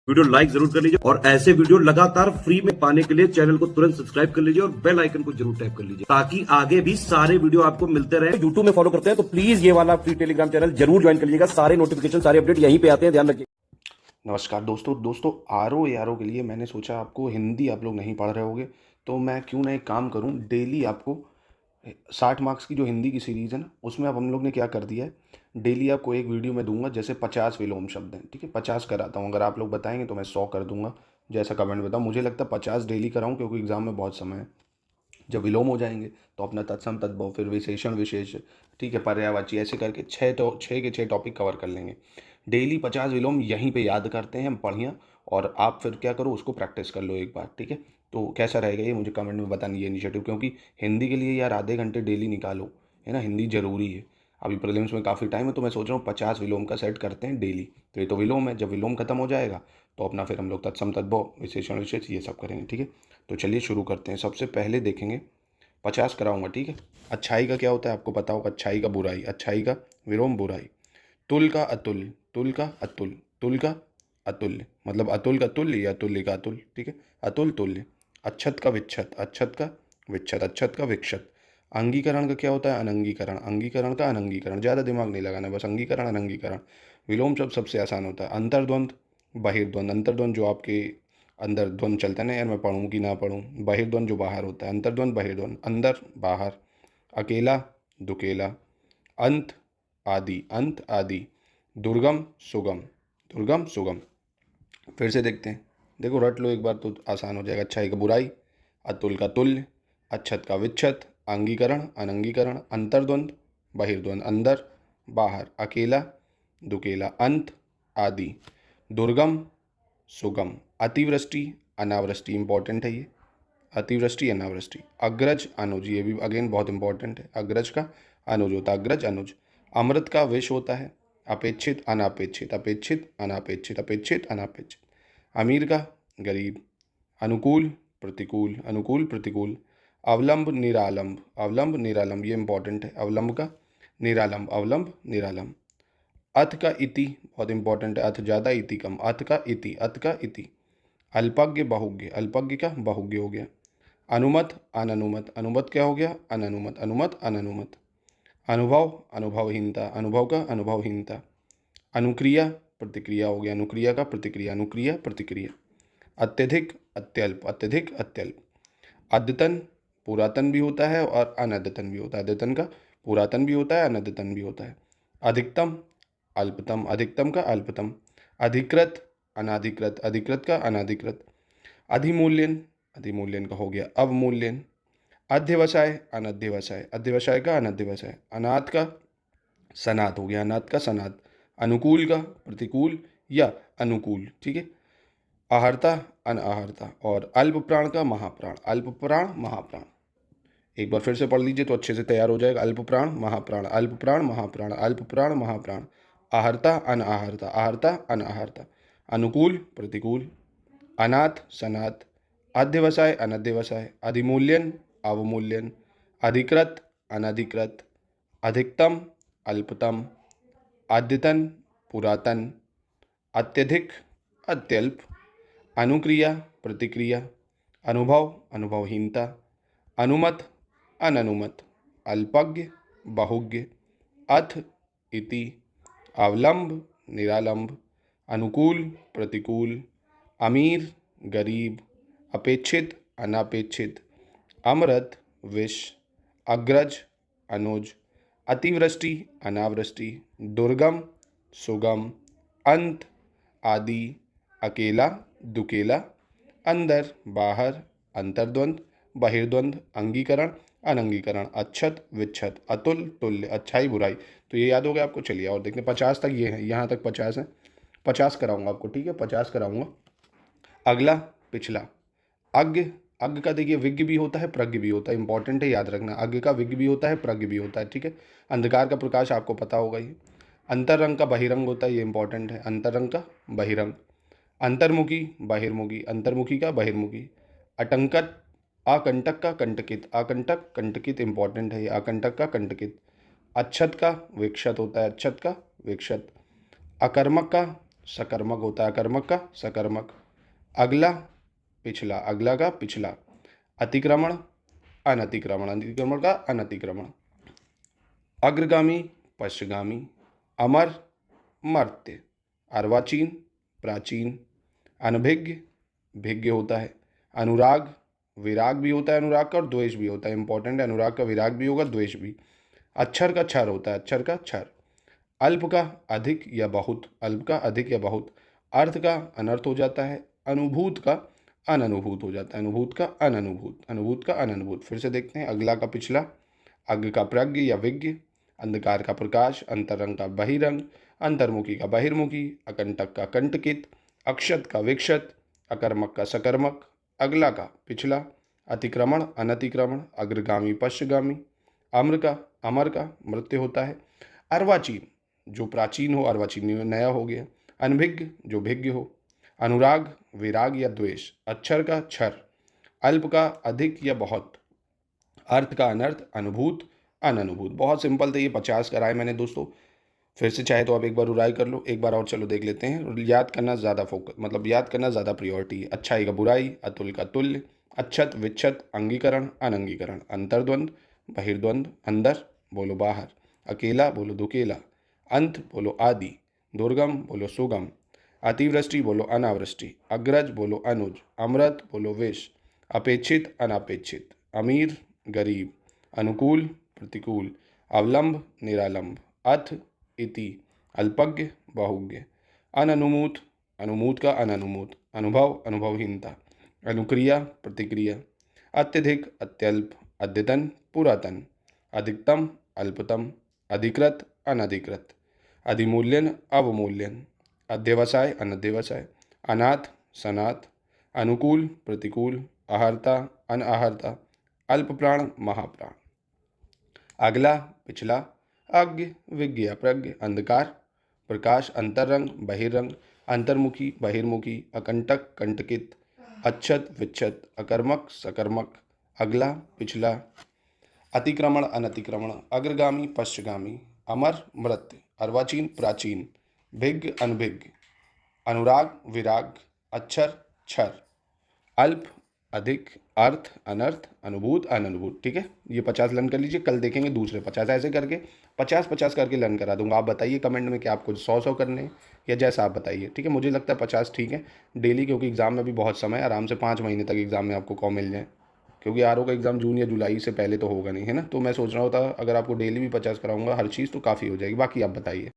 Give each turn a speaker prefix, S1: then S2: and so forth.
S1: Video like जरूर कर लीजिए और ऐसे वीडियो लगातार फ्री में पाने के लिए चैनल को तुरंत सब्सक्राइब कर लीजिए और बेल आइकन को जरूर टैप कर लीजिए ताकि आगे भी सारे वीडियो आपको मिलते रहे। यूट्यूब में फॉलो करते हैं तो प्लीज ये वाला फ्री टेलीग्राम चैनल जरूर ज्वाइन कर लीजिएगा। सारे नोटिफिकेशन सारे अपडेट यहीं पे आते हैं, ध्यान रखिए।
S2: नमस्कार दोस्तों आर ओ के लिए मैंने सोचा आपको हिंदी आप लोग नहीं पढ़ रहे होगे तो मैं क्यों ना एक काम करूं, डेली आपको 60 मार्क्स की जो हिंदी की सीरीज़ है ना उसमें अब हम लोग ने क्या कर दिया है, डेली आपको एक वीडियो में दूंगा। जैसे 50 विलोम शब्द हैं, ठीक है, 50 कराता हूँ। अगर आप लोग बताएंगे तो मैं 100 कर दूंगा, जैसा कमेंट बताऊँ। मुझे लगता है 50 डेली कराऊँ क्योंकि एग्ज़ाम में बहुत समय है। जब विलोम हो जाएंगे तो अपना तत्सम तद्भव, फिर विशेषण विशेष, ठीक है, पर्यायवाची, ऐसे करके 6 टॉपिक कवर कर लेंगे। डेली 50 विलोम यहीं पे याद करते हैं हम, बढ़िया। और आप फिर क्या करो, उसको प्रैक्टिस कर लो एक बार, ठीक है। तो कैसा रहेगा ये मुझे कमेंट में बताना, ये इनिशिएटिव, क्योंकि हिंदी के लिए यार आधे घंटे डेली निकालो, है ना। हिंदी ज़रूरी है। अभी प्रीलिम्स में काफ़ी टाइम है तो मैं सोच रहा हूँ 50 विलोम का सेट करते हैं डेली। तो ये तो विलोम है, जब विलोम खत्म हो जाएगा तो अपना फिर हम लोग तत्सम तद्भव विशेषण विशेष ये सब करेंगे, ठीक है। तो चलिए शुरू करते हैं। सबसे पहले देखेंगे 50 कराऊंगा, ठीक है। अच्छाई का क्या होता है आपको पता होगा, अच्छाई का बुराई, अच्छाई का विलोम बुराई। तुल का अतुल, तुल का अतुल, तुल का अतुल्य, मतलब अतुल का तुल्य या तुल्य का अतुल, ठीक है। अतुल तुल्य। अच्छत का विच्छत, अच्छत का विच्छत, अच्छत का विक्षत। अंगीकरण का क्या होता है, अनंगीकरण, अंगीकरण का अनंगीकरण। ज़्यादा दिमाग नहीं लगाना, बस अंगीकरण अनंगीकरण। विलोम शब्द सबसे आसान होता है। अंतर्द्वंद बहिर्द्वंद, अंतर्द्वंद जो आपके अंदर द्वंद चलता है ना यार, मैं पढ़ूँ कि ना पढ़ूँ। बहिर्द्वंद जो बाहर होता है, अंतर्द्वंद बहिर्द्वंद, अंदर बाहर। अकेला दुकेला। अंत आदि, अंत आदि। दुर्गम सुगम, दुर्गम सुगम। फिर से देखते हैं, देखो रट लो एक बार तो आसान हो जाएगा। अच्छाई का बुराई, अतुल का तुल्य, अच्छत का विच्छत, अंगीकरण अनंगीकरण, अंतर्द्वंद बहिर्द्वंद, अंदर बाहर, अकेला दुकेला, अंत आदि, दुर्गम सुगम। अतिवृष्टि अनावृष्टि, इंपॉर्टेंट है ये। अतिवृष्टि अनावृष्टि। अग्रज अनुज, ये भी अगेन बहुत इंपॉर्टेंट है। अग्रज का अनुज होता है, अग्रज अनुज। अमृत का विष होता है। अपेक्षित अनापेक्षित, अपेक्षित अनापेक्षित, अपेक्षित अनापेक्षित। अमीर का गरीब। अनुकूल प्रतिकूल, अनुकूल प्रतिकूल। अवलंब निरालंब, अवलंब निरालंब, ये इंपॉर्टेंट है। अवलंब का निरालंब, अवलंब निरालंब। अथ का इति बहुत इंपॉर्टेंट है। अथ ज़्यादा इति कम, अथ का इति, अथ का इति। अल्पज्ञ बहुज्ञ, अल्पज्ञ का बहुज्ञ हो गया। अनुमत अननुमत, अनुमत क्या हो गया, अननुमत, अनुमत अननुमत। अनुभव अनुभवहीनता, अनुभव का अनुभवहीनता। अनुक्रिया प्रतिक्रिया हो गया, अनुक्रिया का प्रतिक्रिया, अनुक्रिया प्रतिक्रिया। अत्यधिक अत्यल्प, अत्यधिक अत्यल्प। अद्यतन पुरातन भी होता है और अनद्यतन भी होता है। अद्यतन का पुरातन भी होता है, अनद्यतन भी होता है। अधिकतम अल्पतम, अधिकतम का अल्पतम। अधिकृत अनाधिकृत, अधिकृत का अनाधिकृत। अधिमूल्यन, अधिमूल्यन का हो गया अवमूल्यन। अध्यवसाय अनध्यवसाय, अध्यवसाय का अनध्यवसाय। अनाथ का सनाथ हो गया, अनाथ का सनाथ। अनुकूल का प्रतिकूल या अनुकूल, ठीक है। आहर्ता अनआहर्ता। और अल्प प्राण का महाप्राण, अल्प प्राण महाप्राण। एक बार फिर से पढ़ लीजिए तो अच्छे से तैयार हो जाएगा। अल्प प्राण महाप्राण, अल्प प्राण महाप्राण, अल्प प्राण महाप्राण। आहर्ता अनआहर्ता, आहर्ता अनआहर्ता। अनुकूल प्रतिकूल। अनाथ सनाथ। अध्यवसाय अनध्यवसाय। अधिमूल्यन अवमूल्यन। अधिकृत अनधिकृत। अधिकतम अल्पतम। अद्यतन पुरातन। अत्यधिक अत्यल्प। अनुक्रिया प्रतिक्रिया। अनुभव अनुभवहीनता। अनुमत अननुमत। अल्पज्ञ बहुज्ञ। अथ इति। अवलंब निरालंब। अनुकूल प्रतिकूल। अमीर गरीब। अपेक्षित अनापेक्षित। अमृत विष। अग्रज अनुज। अतिवृष्टि अनावृष्टि। दुर्गम सुगम। अंत आदि। अकेला दुकेला। अंदर बाहर। अंतर्द्वंद बहिर्द्वंद। अंगीकरण अनंगीकरण। अच्छत विच्छत। अतुल तुल्य। अच्छाई बुराई। तो ये याद हो गया आपको। चलिए और देखते हैं, 50 तक ये है, यहाँ तक 50 है। 50 कराऊंगा आपको, ठीक है, 50 कराऊंगा। अगला पिछला। अज्ञ, अज्ञ का देखिए विज्ञ भी होता है प्रज्ञ भी होता है, इंपॉर्टेंट है याद रखना। अज्ञ का विज्ञ भी होता है प्रज्ञ भी होता है, ठीक है। अंधकार का प्रकाश आपको पता होगा ये। अंतरंग का बहिरंग होता है, ये इंपॉर्टेंट है। अंतरंग का बहिरंग। अंतर्मुखी बहिर्मुखी, अंतर्मुखी का बहिर्मुखी। अटंकत आकंटक का कंटकित, आकंटक कंटकित, इंपॉर्टेंट है ये। आकंटक का कंटकित। अच्छत का विक्षत होता है, अच्छत का विक्षत। अकर्मक का सकर्मक होता है अकर्मक का सकर्मक। अगला पिछला, अगला का पिछला। अतिक्रमण अनतिक्रमण, अतिक्रमण का अनतिक्रमण। अग्रगामी पश्चगामी। अमर मर्त्य। अर्वाचीन प्राचीन। अनभिज्ञ भिज्ञ होता है। अनुराग विराग भी होता है अनुराग का, और द्वेष भी होता है, इंपॉर्टेंट है, अनुराग का विराग भी होगा द्वेष भी। अक्षर का क्षर होता है, अक्षर का क्षर। अल्प का अधिक या बहुत, अल्प का अधिक या बहुत। अर्थ का अनर्थ हो जाता है। अनुभूत का अननुभूत हो जाता है, अनुभूत का अननुभूत, अनुभूत का अननुभूत। फिर से देखते हैं, अगला का पिछला। अग्र का प्रज्ञ या विज्ञ। अंधकार का प्रकाश। अंतरंग का बहिरंग। अंतर्मुखी का बहिर्मुखी। अकंटक का कंटकित। अक्षत का विक्षत। अकर्मक का सकर्मक। अगला का पिछला। अतिक्रमण अनतिक्रमण। अग्रगामी पश्चगामी। अम्र का अमर का मृत्यु होता है। अर्वाचीन जो प्राचीन हो, अर्वाचीन नया हो गया। अनभिज्ञ जो भिज्ञ हो। अनुराग विराग या द्वेष। अक्षर का क्षर। अल्प का अधिक या बहुत। अर्थ का अनर्थ। अनुभूत अननुभूत। बहुत सिंपल थे ये, 50 कराए मैंने दोस्तों। फिर से चाहे तो आप एक बार उड़ाई कर लो, एक बार और चलो देख लेते हैं। याद करना ज़्यादा फोकस, मतलब याद करना ज़्यादा प्रियोरिटी है। अच्छाई का बुराई। अतुल का तुल्य। अच्छत विच्छत। अंगीकरण अनंगीकरण। अंतर्द्वंद बहिर्द्वंद। अंदर बोलो बाहर। अकेला बोलो दुकेला। अंत बोलो आदि। दुर्गम बोलो सुगम। अतिवृष्टि बोलो अनावृष्टि। अग्रज बोलो अनुज। अमृत बोलो विष। अपेक्षित अनापेक्षित। अमीर गरीब। अनुकूल प्रतिकूल। अवलंब निरालंब। अथ इति। अल्पज्ञ बहुज्ञ। अननुमूत अनुमूत का अननुमूत। अनुभव अनुभवहीनता। अनुक्रिया प्रतिक्रिया। अत्यधिक अत्यल्प। अद्यतन पुरातन। अधिकतम अल्पतम। अधिकृत अनधिकृत। अधिमूल्यन अवमूल्यन। अध्यवसाय अनध्यवसाय। अनाथ सनाथ। अनुकूल प्रतिकूल। अहर्ता अनअहर्ता। अल्पप्राण महाप्राण। अगला पिछला। अज्ञ विज्ञ प्रज्ञ। अंधकार प्रकाश। अंतरंग बहिरंग। अंतर्मुखी बहिर्मुखी। अकंटक कंटकित। अच्छत विच्छत। अकर्मक सकर्मक। अगला पिछला। अतिक्रमण अनतिक्रमण। अग्रगामी पश्चगामी। अमर मृत्य। अर्वाचीन प्राचीन। भिज्ञ अनभिज्ञ। अनुराग विराग। अक्षर क्षर। अल्प अधिक। अर्थ अनर्थ। अनुभूत अननुभूत। ठीक है, ये 50 लर्न कर लीजिए। कल देखेंगे दूसरे 50, ऐसे करके 50-50 करके लर्न करा दूंगा। आप बताइए कमेंट में कि आपको 100-100 करने हैं या जैसा आप बताइए। ठीक है, मुझे लगता है 50 ठीक है डेली, क्योंकि एग्जाम में भी बहुत समय है। आराम से 5 महीने तक एग्जाम में आपको कॉम मिल जाए, क्योंकि आरओ का एग्जाम जून या जुलाई से पहले तो होगा नहीं, है ना। तो मैं सोच रहा होता अगर आपको डेली भी 50 कराऊंगा हर चीज़ तो काफ़ी हो जाएगी। बाकी आप बताइए।